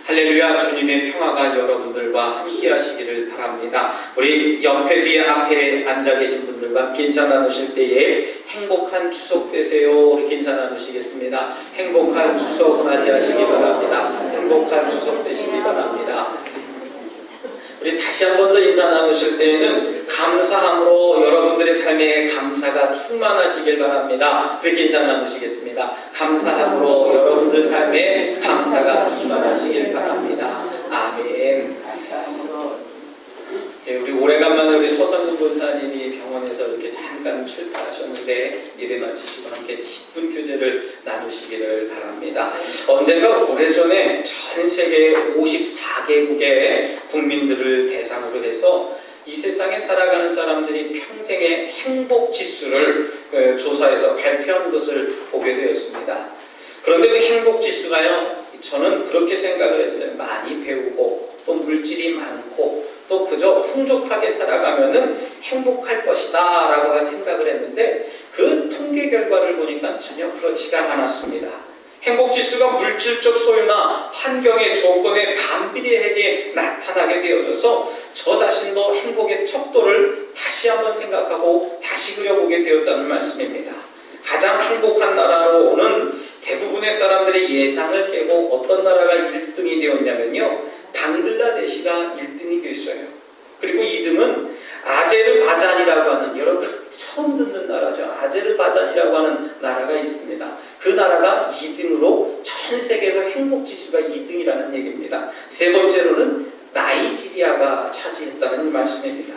할렐루야. 주님의 평화가 여러분들과 함께 하시기를 바랍니다. 우리 옆에 뒤에 앞에 앉아 계신 분들과 함께 인사 나누실 때에 행복한 추석 되세요. 이렇게 인사 나누시겠습니다. 행복한 추석 맞이하시기 바랍니다. 행복한 추석 되시기 바랍니다. 우리 다시 한 번 더 인사 나누실 때에는 감사함으로 여러분들의 삶에 감사가 충만하시길 바랍니다. 그렇게 인사 나누시겠습니다. 감사함으로 여러분들 삶에 감사가 충만하시길 바랍니다. 아멘. 예, 우리 오래간만에 우리 서성윤 권사님이 병원에서 이렇게 잠깐 출타하셨는데 일을 마치시고 함께 10분 교제를 나누시기를 바랍니다. 언젠가 오래전에 전 세계 54개국의 국민들을 대상으로 해서 이 세상에 살아가는 사람들이 평생의 행복 지수를 조사해서 발표한 것을 보게 되었습니다. 그런데 그 행복 지수가요, 저는 그렇게 생각을 했어요. 많이 배우고 또 물질이 많고 또 그저 풍족하게 살아가면은 행복할 것이다 라고 생각을 했는데 그 통계 결과를 보니까 전혀 그렇지가 않았습니다. 행복지수가 물질적 소유나 환경의 조건에 반비례하게 나타나게 되어져서 저 자신도 행복의 척도를 다시 한번 생각하고 다시 그려보게 되었다는 말씀입니다. 가장 행복한 나라로는 대부분의 사람들의 예상을 깨고 어떤 나라가 1등이 되었냐면요, 방글라데시가 1등이 됐어요. 그리고 2등은 아제르바이잔이라고 하는, 여러분들 처음 듣는 나라죠. 아제르바이잔이라고 하는 나라가 있습니다. 그 나라가 2등으로 전 세계에서 행복지수가 2등이라는 얘기입니다. 세 번째로는 나이지리아가 차지했다는 말씀입니다.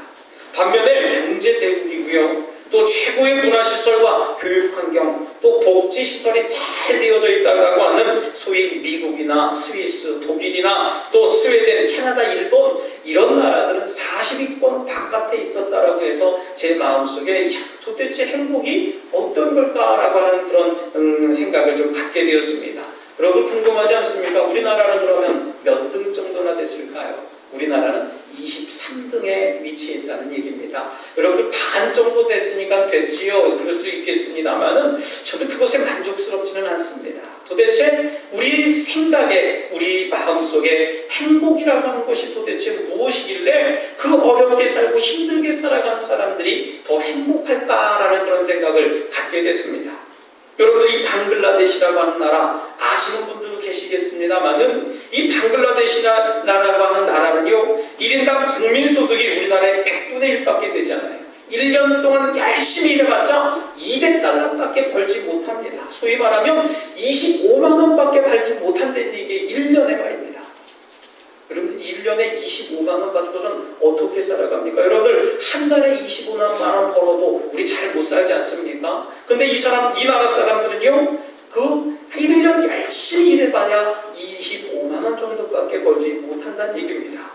반면에 경제대국이고요, 또 최고의 문화시설과 교육환경, 또 복지시설이 잘 되어져 있다고 하는 소위 미국이나 스위스, 독일이나 또 스웨덴, 캐나다, 일본, 이런 나라들은 40위권 바깥에 있었다라고 해서 제 마음속에 도대체 행복이 어떤 걸까라고 하는 그런 생각을 좀 갖게 되었습니다. 여러분 궁금하지 않습니까? 우리나라는 그러면 몇 등 정도나 됐을까요? 우리나라는 23등에 위치해 있다는 얘기입니다. 여러분들 반 정도 됐으니까 됐지요. 그럴 수 있겠습니다만은 저도 그것에 만족스럽지는 않습니다. 도대체 우리 생각에, 우리 마음속에 행복이라고 하는 것이 도대체 무엇이길래 그 어렵게 살고 힘들게 살아가는 사람들이 더 행복할까라는 그런 생각을 갖게 됐습니다. 여러분들 이 방글라데시라고 하는 나라 아시는 분들도 계시겠습니다만은 이 방글라데시라고 하는 나라는요, 1인당 국민소득이 우리나라의 100분의 1밖에 되지 않아요. 1년 동안 열심히 일해봤자 200달러밖에 벌지 못합니다. 소위 말하면 25만원밖에 벌지 못한다는 게 1년에 말입니다. 여러분들 1년에 25만원 받고선 어떻게 살아갑니까? 여러분들 한 달에 25만원 벌어도 우리 잘 못 살지 않습니까? 근데 이 나라 사람들은요, 그 1년 열심히 일해봐야 25만원 정도밖에 벌지 못한다는 얘기입니다.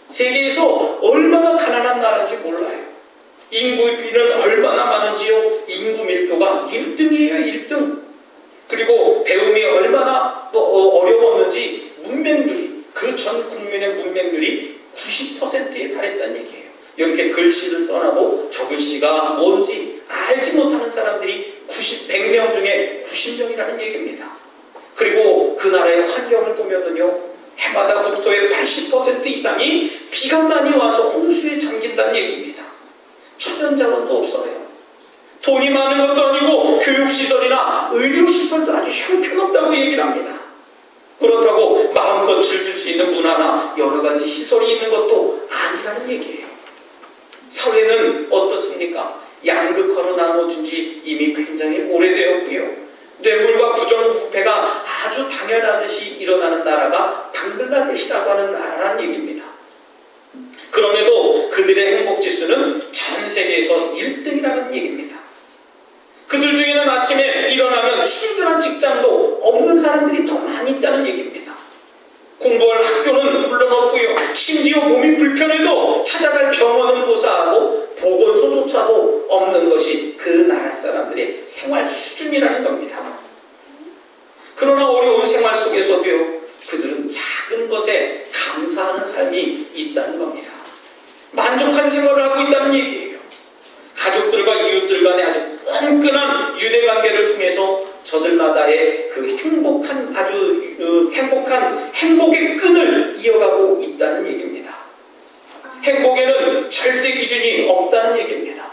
세계에서 얼마나 가난한 나라인지 몰라요. 인구비는 얼마나 많은지요? 인구 밀도가 1등이에요, 1등. 그리고 배움이 얼마나 어려웠는지 문맹률이, 그 전 국민의 문맹률이 90%에 달했다는 얘기예요. 이렇게 글씨를 써놔도 저 글씨가 뭔지 알지 못하는 사람들이 100명 중에 90명이라는 얘기입니다. 그리고 그 나라의 환경을 보면은요, 해마다 국토의 80% 이상이 비가 많이 와서 홍수에 잠긴다는 얘기입니다. 천연자원도 없어요. 돈이 많은 것도 아니고 교육시설이나 의료시설도 아주 형편없다고 얘기를 합니다. 그렇다고 마음껏 즐길 수 있는 문화나 여러 가지 시설이 있는 것도 아니라는 얘기예요. 사회는 어떻습니까? 양극화로 나눠준 지 이미 굉장히 오래되었고요. 뇌물과 부정부패가 아주 당연하듯이 일어나는 나라가 방글라데시라고 하는 나라라는 얘기입니다. 그럼에도 그들의 행복지수는 전 세계에서 1등이라는 얘기입니다. 그들 중에는 아침에 일어나면 출근한 직장도 없는 사람들이 더 많이 있다는 얘기입니다. 공부할 학교는 물론 없고요, 심지어 몸이 불편해도 찾아갈 병원은 고사하고 보건소조차도 없는 것이 그 나라 사람들의 생활 수준이라는 겁니다. 그러나 어려운 생활 속에서도요, 그들은 작은 것에 감사하는 삶이 있다는 겁니다. 만족한 생활을 하고 있다는 얘기예요. 가족들과 이웃들 간의 아주 끈끈한 유대관계를 통해서 저들마다의 그 행복한 행복의 끈을 이어가고 있다는 얘기입니다. 행복에는 절대 기준이 없다는 얘기입니다.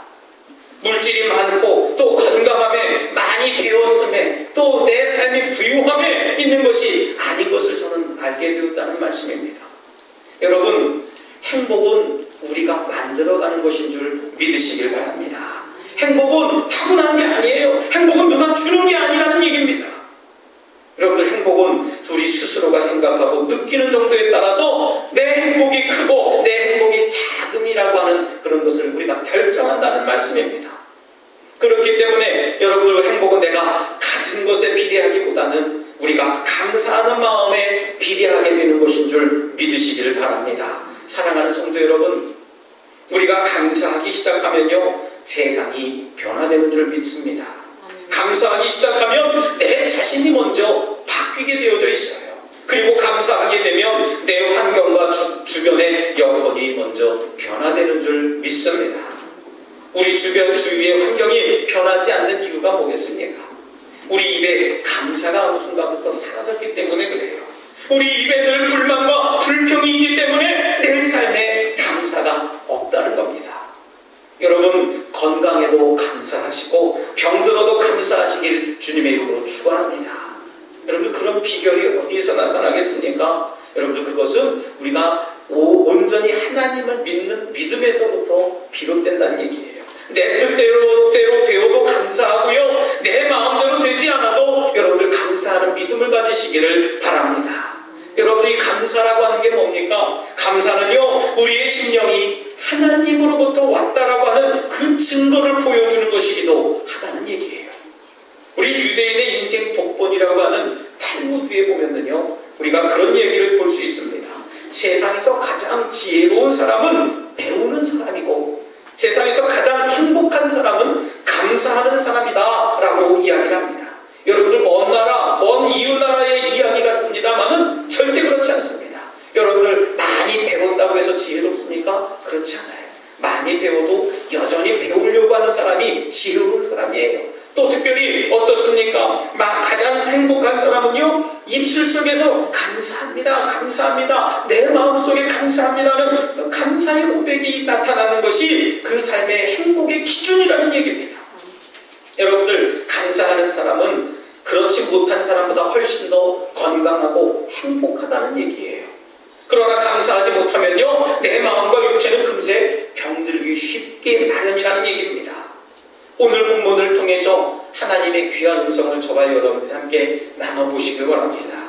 물질이 많고 또 건강함에 많이 배웠음에 또 내 삶이 부유함에 있는 것이 아닌 것을 저는 알게 되었다는 말씀입니다. 여러분, 행복은 우리가 만들어가는 것인 줄 믿으시길 바랍니다. 행복은 타고난 게 아니에요. 행복은 누가 주는 게 아니라는 얘기입니다. 여러분들, 행복은 우리 스스로가 생각하고 느끼는 정도에 따라서 내 행복이 크고 내 행복이 작음이라고 하는 그런 것을 우리가 결정한다는 말씀입니다. 그렇기 때문에 여러분들, 행복은 내가 가진 것에 비례하기보다는 우리가 감사하는 마음에 비례하게 되는 것인 줄 믿으시기를 바랍니다. 사랑하는 성도 여러분, 우리가 감사하기 시작하면요, 세상이 변화되는 줄 믿습니다. 감사하기 시작하면 내 자신이 먼저 바뀌게 되어져 있어요. 그리고 감사하게 되면 내 환경과 주변의 여건이 먼저 변화되는 줄 믿습니다. 우리 주변 주위의 환경이 변하지 않는 이유가 뭐겠습니까? 우리 입에 감사가 어느 순간부터 사라졌기 때문에 그래요. 우리 입에 늘 불만과 불평이 있기 때문에 내 삶에 감사가 없다는 겁니다. 여러분, 건강에도 감사하시고 병들어도 감사하시길 주님의 이름으로 축원합니다. 여러분들, 그런 비결이 어디에서 나타나겠습니까? 여러분들, 그것은 우리가 온전히 하나님을 믿는 믿음에서부터 비롯된다는 얘기예요. 내 뜻대로 되어도 감사하고요, 내 마음대로 되지 않아도 여러분들 감사하는 믿음을 가지시기를 바랍니다. 여러분, 이 감사라고 하는 게 뭡니까? 감사는요, 우리의 심령이 하나님으로부터 왔다라고 하는 그 증거를 보여주는 것이기도 하다는 얘기예요. 우리 유대인의 인생 독본이라고 하는 탈무드에 보면은요, 우리가 그런 얘기를 볼 수 있습니다. 세상에서 가장 지혜로운 사람은 배우는 사람이고, 세상에서 가장 행복한 사람은 감사하는 사람이다 라고 이야기를 합니다. 여러분들, 먼 이웃 나라의 이야기 같습니다만은 절대 그렇지 않습니다. 여러분들, 많이 배운다고 해서 지혜롭습니까? 그렇지 않아요. 많이 배워도 여전히 배우려고 하는 사람이 지혜로운 사람이에요. 또 특별히 어떻습니까? 가장 행복한 사람은요, 입술 속에서 감사합니다, 감사합니다, 내 마음속에 감사합니다는 감사의 고백이 나타나는 것이 그 삶의 행복의 기준이라는 얘기입니다. 여러분들, 감사하는 사람은 그렇지 못한 사람보다 훨씬 더 건강하고 행복하다는 얘기예요. 그러나 감사하지 못하면요, 내 마음과 육체는 금세 병들기 쉽게 마련이라는 얘기입니다. 오늘 본문을 통해서 하나님의 귀한 음성을 저와 여러분들 함께 나눠보시길 바랍니다.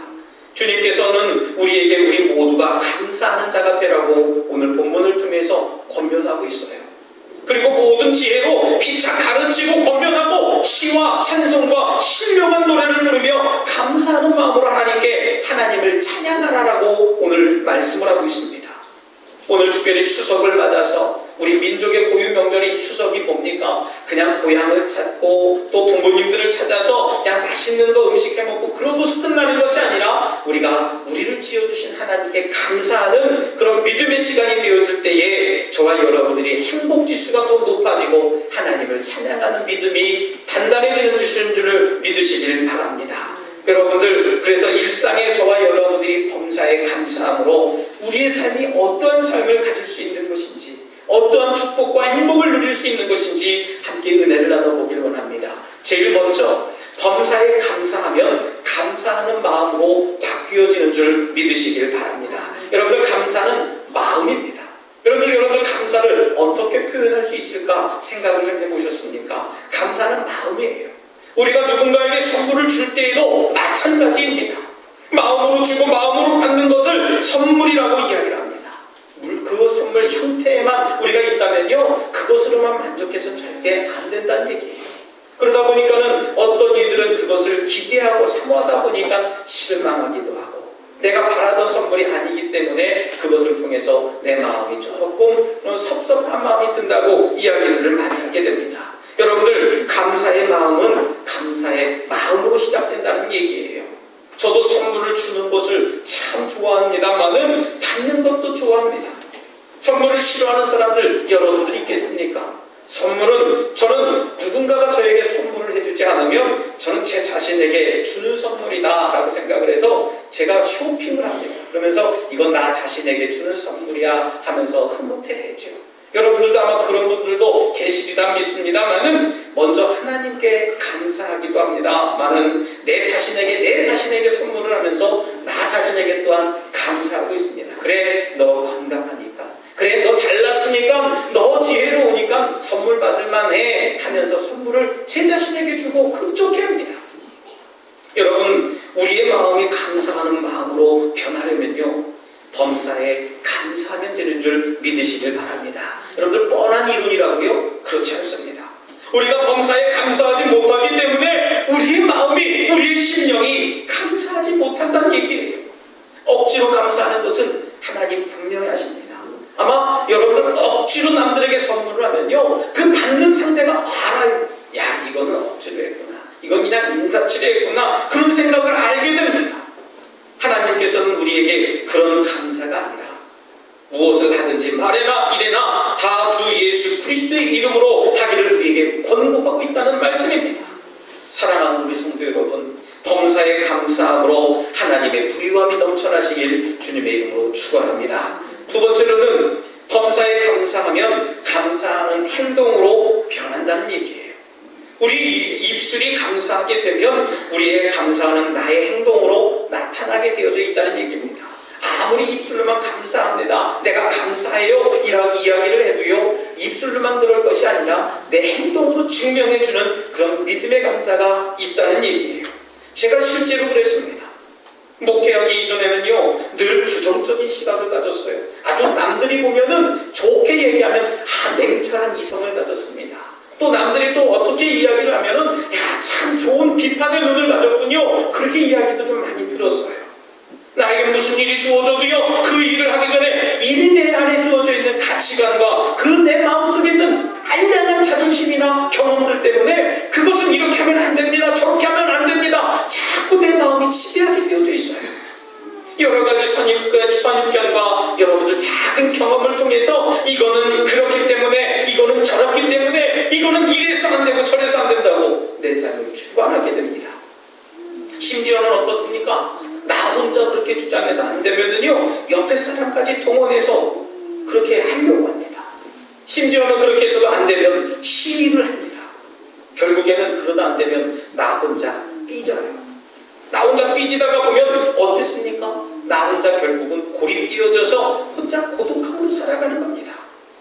주님께서는 우리에게 우리 모두가 감사하는 자가 되라고 오늘 본문을 통해서 권면하고 있어요. 그리고 모든 지혜로 피차 가르치고 권면하고 시와 찬송과 신명한 노래를 부르며 감사하는 마음으로 하나님을 찬양하라라고 오늘 말씀을 하고 있습니다. 오늘 특별히 추석을 맞아서 우리 민족의 고유 명절이 추석이 뭡니까? 그냥 고향을 찾고 또 부모님들을 찾아서 그냥 맛있는 거 음식 해먹고 그러고서 끝나는 것이 아니라 우리가 우리를 지어주신 하나님께 감사하는 그런 믿음의 시간이 되어질 때에 저와 여러분들이 행복지수가 더 높아지고 하나님을 찬양하는 믿음이 단단해지는 줄을 믿으시길 바랍니다. 여러분들, 그래서 일상에 저와 여러분들이 범사에 감사함으로 우리의 삶이 어떠한 삶을 가질 수 있는 것인지, 어떠한 축복과 행복을 누릴 수 있는 것인지 함께 은혜를 나눠보길 원합니다. 제일 먼저 범사에 감사하면 감사하는 마음으로 바뀌어지는 줄 믿으시길 바랍니다. 여러분들, 감사는 마음입니다. 여러분들 감사를 어떻게 표현할 수 있을까 생각을 좀 해보셨습니까? 감사는 마음이에요. 우리가 누군가에게 선물을 줄 때에도 마찬가지입니다. 마음으로 주고 마음으로 받는 것을 선물이라고 이야기를 합니다. 그 선물 형태에만 우리가 있다면요, 그것으로만 만족해서는 절대 안 된다는 얘기예요. 그러다 보니까는 어떤 이들은 그것을 기대하고 사모하다 보니까 실망하기도 하고, 내가 바라던 선물이 아니기 때문에 그것을 통해서 내 마음이 조금 섭섭한 마음이 든다고 이야기들을 많이 하게 됩니다. 여러분들, 감사의 마음은 감사의 마음으로 시작된다는 얘기예요. 저도 선물을 주는 것을 참 좋아합니다만은 받는 것도 좋아합니다. 선물을 싫어하는 사람들 여러분들 있겠습니까? 선물은 저는 누군가가 저에게 선물을 해주지 않으면 저는 제 자신에게 주는 선물이다 라고 생각을 해서 제가 쇼핑을 합니다. 그러면서 이건 나 자신에게 주는 선물이야 하면서 흐뭇해해죠. 여러분들도 아마 그런 분들도 계시리라 믿습니다만은 먼저 하나님께 감사하기도 합니다만은 내 자신에게 선물을 하면서 나 자신에게 또한 감사하고 있습니다. 그래 너 건강하니까, 그래 너 잘났으니까, 너 지혜로우니까 선물 받을 만해 하면서 선물을 제 자신에게 주고 흡족해합니다. 여러분, 우리의 마음이 감사하는 마음으로 변하려면요, 범사에 감사하면 되는 줄 믿으시길 바랍니다. 여러분들 뻔한 이론이라고요? 그렇지 않습니다. 우리가 범사에 감사하지 못하기 때문에 우리의 마음이, 우리의 심령이 감사하지 못한다는 얘기예요. 억지로 감사하는 것은 하나님 분명히 하십니다. 아마 여러분들 억지로 남들에게 선물을 하면요, 그 받는 상대가 알아요. 야, 이거는 억지로 했구나, 이건 그냥 인사치레 했구나, 그런 생각을 알게 됩니다. 하나님께서는 우리에게 그런 감사가 아니라 무엇을 하든지 말해나 이래나 다 주 예수 그리스도의 이름으로 하기를 우리에게 권고하고 있다는 말씀입니다. 사랑하는 우리 성도 여러분, 범사에 감사함으로 하나님의 부유함이 넘쳐나시길 주님의 이름으로 축원합니다. 두 번째로는 범사에 감사하면 감사하는 행동으로 변한다는 얘기예요. 우리 입술이 감사하게 되면 우리의 감사는 나의 행동으로 나타나게 되어져 있다는 얘기입니다. 아무리 입술로만 감사합니다, 내가 감사해요 이라고 이야기를 해도요, 입술로만 그럴 것이 아니라 내 행동으로 증명해주는 그런 믿음의 감사가 있다는 얘기예요. 제가 실제로 그랬습니다. 목회하기 이전에는요, 늘 부정적인 시각을 가졌어요. 아주 남들이 보면은 좋게 얘기하면 냉철한 이성을 가졌습니다. 또 남들이 또 어떻게 이야기를 하면은 야, 참 좋은 비판의 눈을 가졌군요, 그렇게 이야기도 좀 많이 들었어요. 나에게 무슨 일이 주어져도요, 그 일을 하기 전에 이미 내 안에 주어져 있는 가치관과 그 내 마음속에 있는 알량한 자존심이나 경험들 때문에 그것은 이렇게 하면 안 됩니다, 저렇게 하면 안 됩니다, 자꾸 내 마음이 지배하게 되어져 있어요. 여러 가지 선입견과 여러분들 작은 경험을 통해서 이거는 그렇기 때문에, 이거는 저렇기 때문에, 이거는 이래서 안 되고 저래서 안 된다고 내 삶을 주관하게 됩니다. 심지어는 어떻습니까? 나 혼자 그렇게 주장해서 안 되면은요, 옆에 사람까지 동원해서 그렇게 하려고 합니다. 심지어는 그렇게 해서도 안 되면 시위를 합니다. 결국에는 그러다 안 되면 나 혼자 삐져요. 나 혼자 삐지다가 보면 어땠습니까? 나 혼자 결국은 고립되어져서 혼자 고독함으로 살아가는 겁니다.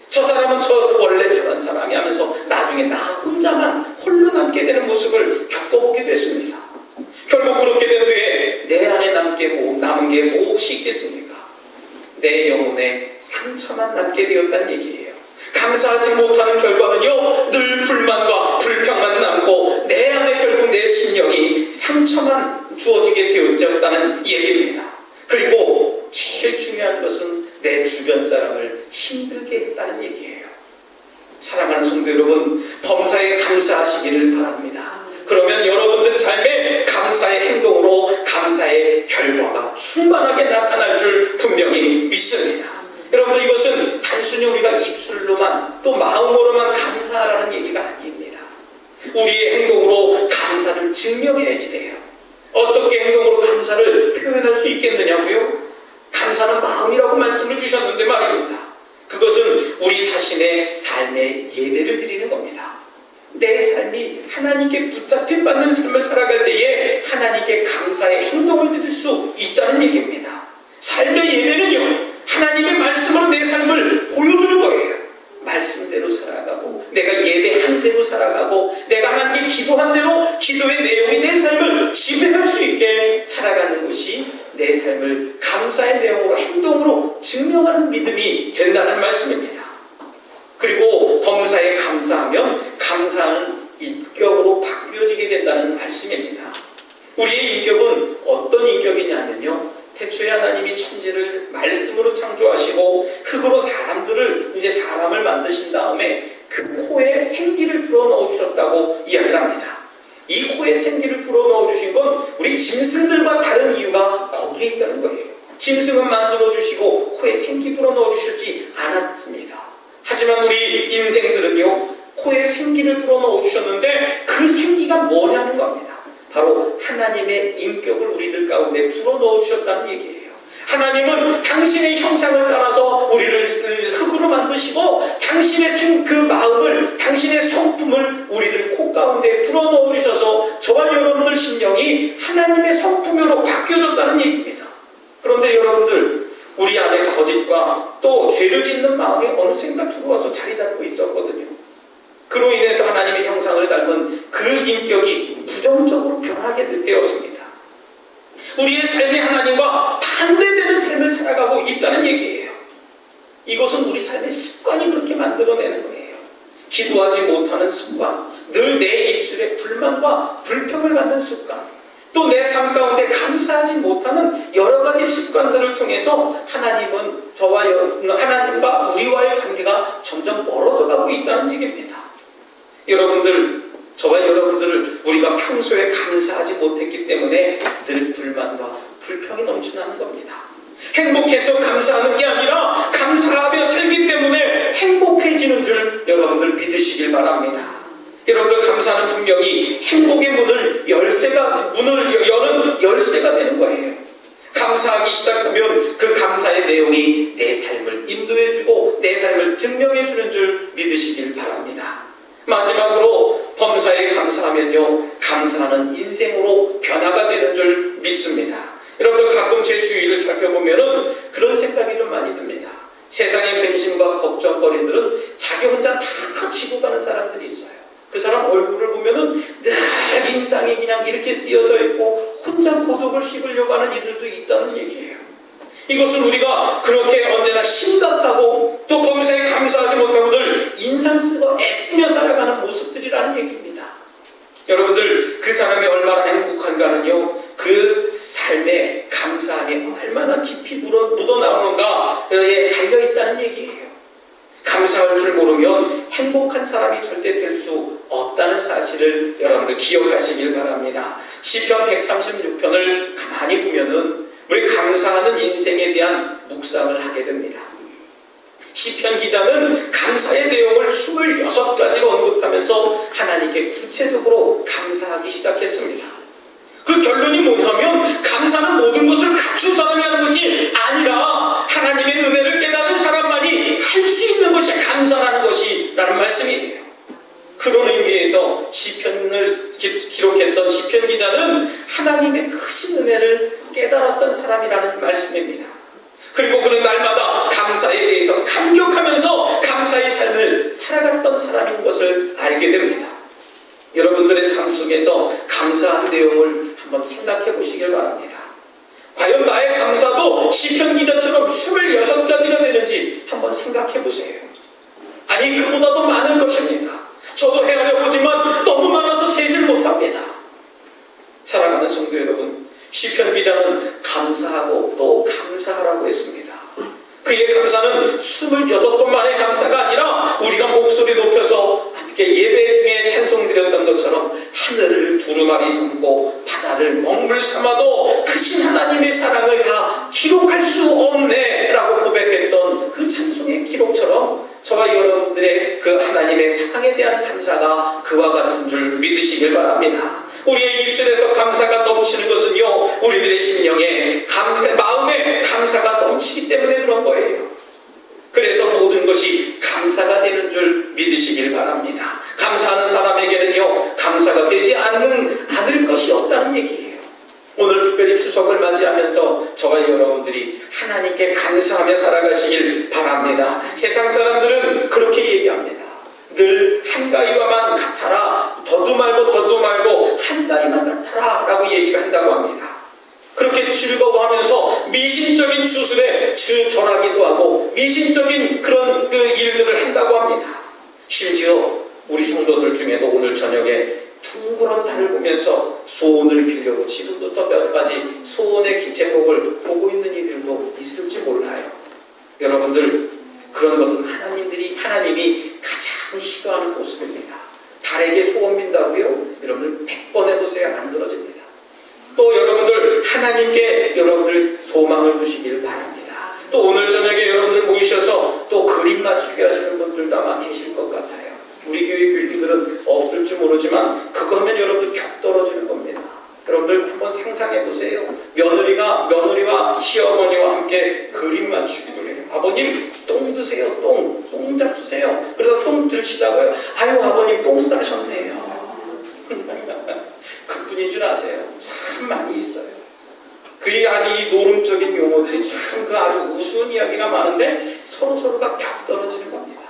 저 사람은 저 원래 저런 사람이 하면서 나중에 나 혼자만 홀로 남게 되는 모습을 겪어보게 됐습니다. 결국 그렇게 된 뒤에 내 안에 남은 게 무엇이 있겠습니까? 내 영혼에 상처만 남게 되었다는 얘기예요. 감사하지 못하는 결과는요, 늘 불만과 불평만 남고 내 안에 결국 내 심령이 상처만 주어지게 되었다는 얘기입니다. 그리고 제일 중요한 것은 내 주변 사람을 힘들게 했다는 얘기예요. 사랑하는 성도 여러분, 범사에 감사하시기를 바랍니다. 그러면 여러분들 삶에 감사의 행동으로 감사의 결과가 충만하게 나타날 줄 분명히 믿습니다. 여러분들, 이것은 단순히 우리가 입술로만 또 마음으로만 감사하라는 얘기가 아닙니다. 우리의 행동으로 감사를 증명해야지 돼요. 어떻게 행동으로 감사를 표현할 수 있겠느냐고요? 감사는 마음이라고 말씀을 주셨는데 말입니다. 그것은 우리 자신의 삶의 예배를 드리는 겁니다. 내 삶이 하나님께 붙잡힌 받는 삶을 살아갈 때에 하나님께 감사의 행동을 드릴 수 있다는 얘기입니다. 삶의 예배는요, 하나님의 말씀으로 내 삶을 보여주는 거예요. 말씀대로 살아가고, 내가 예배한 대로 살아가고, 내가 하나님께 기도한 대로 기도의 내용이 내 삶을 지배할 수 있게 살아가는 것이 내 삶을 감사의 내용으로, 행동으로 증명하는 믿음이 된다는 말씀입니다. 그리고 범사에 감사하면 감사하는 인격으로 바뀌어지게 된다는 말씀입니다. 우리의 인격은 어떤 인격이냐면요, 태초에 하나님이 천지를 말씀으로 창조하시고 흙으로 사람을 만드신 다음에 그 코에 생기를 불어넣어 주셨다고 이야기를 합니다. 이 코에 생기를 불어넣어 주신 건 우리 짐승들과 다른 이유가 거기에 있다는 거예요. 짐승은 만들어 주시고 코에 생기 불어넣어 주시지 않았습니다. 하지만 우리 인생들은요, 코에 생기를 불어넣어 주셨는데 그 생기가 뭐냐는 겁니다. 바로 하나님의 인격을 우리들 가운데 불어넣어 주셨다는 얘기예요. 하나님은 당신의 형상을 따라서 우리를 흙으로 만드시고 당신의 그 마음을, 당신의 성품을 우리들 코 가운데 불어넣어 주셔서 저와 여러분들 심령이 하나님의 성품으로 바뀌어졌다는 얘기입니다. 그런데 여러분들, 우리 안에 거짓과 또 죄를 짓는 마음이 어느샌가 들어와서 자리 잡고 있었거든요. 그로 인해서 하나님의 형상을 닮은 그 인격이 부정적으로 변하게 되었습니다. 우리의 삶이 하나님과 반대되는 삶을 살아가고 있다는 얘기예요. 이것은 우리 삶의 습관이 그렇게 만들어내는 거예요. 기도하지 못하는 습관, 늘 내 입술에 불만과 불평을 갖는 습관, 또 내 삶 가운데 감사하지 못하는 여러 가지 습관들을 통해서 하나님은 하나님과 우리와의 관계가 점점 멀어져 가고 있다는 얘기입니다. 여러분들, 저와 여러분들을 우리가 평소에 감사하지 못했기 때문에 늘 불만과 불평이 넘쳐나는 겁니다. 행복해서 감사하는 게 아니라 감사하며 살기 때문에 행복해지는 줄 여러분들 믿으시길 바랍니다. 여러분들, 감사는 분명히 행복의 문을 여는 열쇠가 되는 거예요. 감사하기 시작하면 그 감사의 내용이 내 삶을 인도해주고 내 삶을 증명해주는 줄 믿으시길 바랍니다. 마지막으로 범사에 감사하면요, 감사하는 인생으로 변화가 되는 줄 믿습니다. 여러분들, 가끔 제 주위를 살펴보면은 그런 생각이 좀 많이 듭니다. 세상의 근심과 걱정거리들은 자기 혼자 다 지고 가는 사람들이 있어요. 그 사람 얼굴을 보면은 늘 인상이 그냥 이렇게 쓰여져 있고 혼자 고독을 씹으려고 하는 이들도 있다는 얘기예요. 이것은 우리가 그렇게 언제나 심각하고 또 범사에 감사하지 못하고 늘 인상 쓰고 애쓰며 살아가는 모습들이라는 얘기입니다. 여러분들, 그 사람이 얼마나 행복한가는요, 그 삶에 감사함이 얼마나 깊이 묻어나오는가에 달려있다는 얘기예요. 감사할 줄 모르면 행복한 사람이 절대 될 수 없다는 사실을 여러분들 기억하시길 바랍니다. 시편 136편을 가만히 보면은 우리 감사하는 인생에 대한 묵상을 하게 됩니다. 시편 기자는 감사의 내용을 26가지로 언급하면서 하나님께 구체적으로 감사하기 시작했습니다. 그 결론이 뭐냐면, 감사는 모든 것을 갖춘 사람이 하는 것이 아니라 하나님의 은혜를 깨달은 사람만이 할 수 있는 것이 감사라는 것이라는 말씀이에요. 그런 의미에서 시편을 기록했던 시편 기자는 하나님의 크신 은혜를 깨달았던 사람이라는 말씀입니다. 그리고 그는 날마다 감사에 대해서 감격하면서 감사의 삶을 살아갔던 사람인 것을 알게 됩니다. 여러분들의 삶 속에서 감사한 내용을 한번 생각해 보시길 바랍니다. 과연 나의 감사도 시편 기자처럼 26가지가 되는지 한번 생각해 보세요. 아니, 그보다도 많을 것입니다. 저도 헤아려 보지만 너무 많아서 세질 못합니다. 사랑하는 성도 여러분, 시편 기자는 감사하고 또 감사하라고 했습니다. 그의 감사는 26번만의 감사가 아니라 우리가 목소리 높여서 함께 예배 중에 찬송드렸던 것처럼 하늘을 두루마리 삼고 바다를 먹물 삼아도 크신 하나님의 사랑을 다 기록할 수 없네 라고 고백했던 그 찬송의 기록처럼 저와 여러분들의 그 하나님의 사랑에 대한 감사가 그와 같은 줄 믿으시길 바랍니다. 우리의 입술에서 감사가 넘치는 것은요, 우리들의 심령에 마음에 감사가 넘치기 때문에 그런 거예요. 그래서 모든 것이 감사가 되는 줄 믿으시길 바랍니다. 감사하는 사람에게는요, 감사가 되지 않을 것이 없다는 얘기예요. 오늘 특별히 추석을 맞이하면서 저와 여러분들이 하나님께 감사하며 살아가시길 바랍니다. 세상 사람들은 그렇게 얘기합니다. 늘 한가위와만 같아라, 더도 말고 한가위만 같아라 라고 얘기를 한다고 합니다. 그렇게 즐거워하면서 미신적인 주술에 절하기도 하고 미신적인 그런 그 일들을 한다고 합니다. 심지어 우리 성도들 중에도 오늘 저녁에 둥그런 달을 보면서 소원을 빌려고 지금부터 몇 가지 소원의 제목을 보고 있는 이들도 있을지 몰라요. 여러분들, 그런 것은 하나님이 가장 싫어하는 모습입니다. 달에게 소원 빈다고요? 여러분들 100번 해보세요. 안 들어집니다. 또 여러분들, 하나님께 여러분들 소망을 두시길 바랍니다. 또 오늘 저녁에 여러분들 모이셔서 또 그림 맞추게 하시는 분들도 아마 계실 것 같아요. 우리 교회 교인들은 없을지 모르지만 그거 하면 여러분들 격 떨어지는 겁니다. 여러분들 한번 상상해 보세요. 며느리와 시어머니와 함께 그림 맞추기도 해요. 아버님 똥 드세요. 똥 잡수세요. 그래서 똥 드시다고요. 아유 아버님 똥 싸셨네요. 그뿐인 줄 아세요? 참 많이 있어요. 그의 아주 이 노름적인 용어들이 참 그 아주 우스운 이야기가 많은데 서로가 격 떨어지는 겁니다.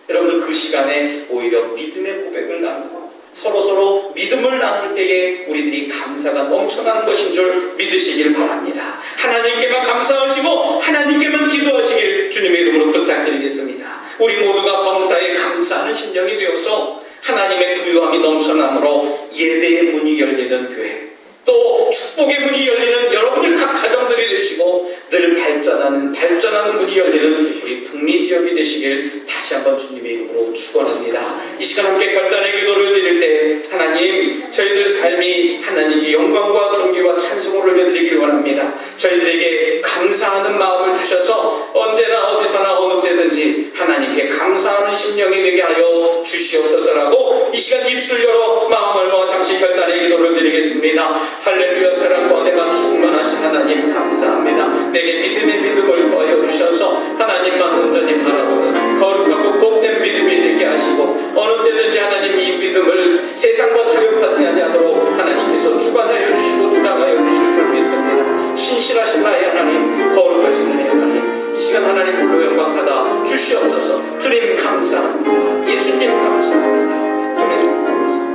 여러분들 그 시간에 오히려 믿음의 고백을 나누고 서로 믿음을 나눌 때에 우리들이 감사가 넘쳐나는 것인 줄 믿으시길 바랍니다. 하나님께만 감사하시고 하나님께만 기도하시길 주님의 이름으로 부탁드리겠습니다. 우리 모두가 범사에 감사하는 심령이 되어서 하나님의 부유함이 넘쳐나므로 예배의 문이 열리는 교회, 또 축복의 문이 열리는 여러분들 각 가정들이 되시고 늘 발전하는 문이 열리는 우리 북미 지역이 되시길 다시 한번 주님의 이름으로 축원합니다. 이 시간 함께 간단히 기도를 드릴 때 하나님 저희들 삶이 하나님께 영광과 존귀와 찬송을 올려드리길 원합니다. 저희들에게 감사하는 마음을 주셔서 언제나 어디서나 어느 때든지 하나님께 감사하는 심령이 되게 하여 주시옵소서라고 이 시간 입술 열어 마음을 모아 잠시 결단의 기도를 드리겠습니다. 할렐루야. 사랑과 내가 충만하신 하나님 감사합니다. 내게 믿음의 믿음을 더하여 주셔서 하나님만 온전히 바라보는 거룩하고 복된 믿음이 되게 하시고 어느 때든지 하나님 이 믿음을 세상과 타협하지 아니하도록 하나님께서 주관하여 주시고 주장하여 주실 줄 믿습니다. 신실하신 나의 하나님, 거룩하신 나의 하나님, 이 시간 하나님 불로 영광 받아 주시옵소서. 주님 감사합니다. 예수님 감사합니다. 주님 감사합니다.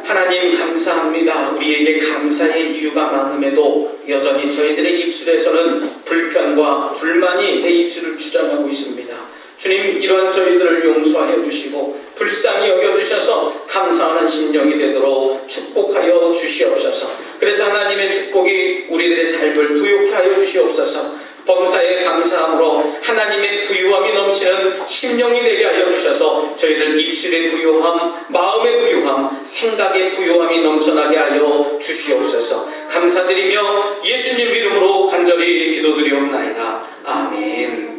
하나님 감사합니다. 우리에게 감사의 이유가 많음에도 여전히 저희들의 입술에서는 불편과 불만이 내 입술을 주장하고 있습니다. 주님 이러한 저희들을 용서하여 주시고 불쌍히 여겨주셔서 감사하는 심령이 되도록 축복하여 주시옵소서. 그래서 하나님의 축복이 우리들의 삶을 부유케 하여 주시옵소서. 범사에 감사함으로 하나님의 부유함이 넘치는 심령이 되게 하여 주셔서 저희들 입술의 부유함, 마음의 부유함, 생각의 부유함이 넘쳐나게 하여 주시옵소서. 감사드리며 예수님 이름으로 간절히 기도드리옵나이다. 아멘.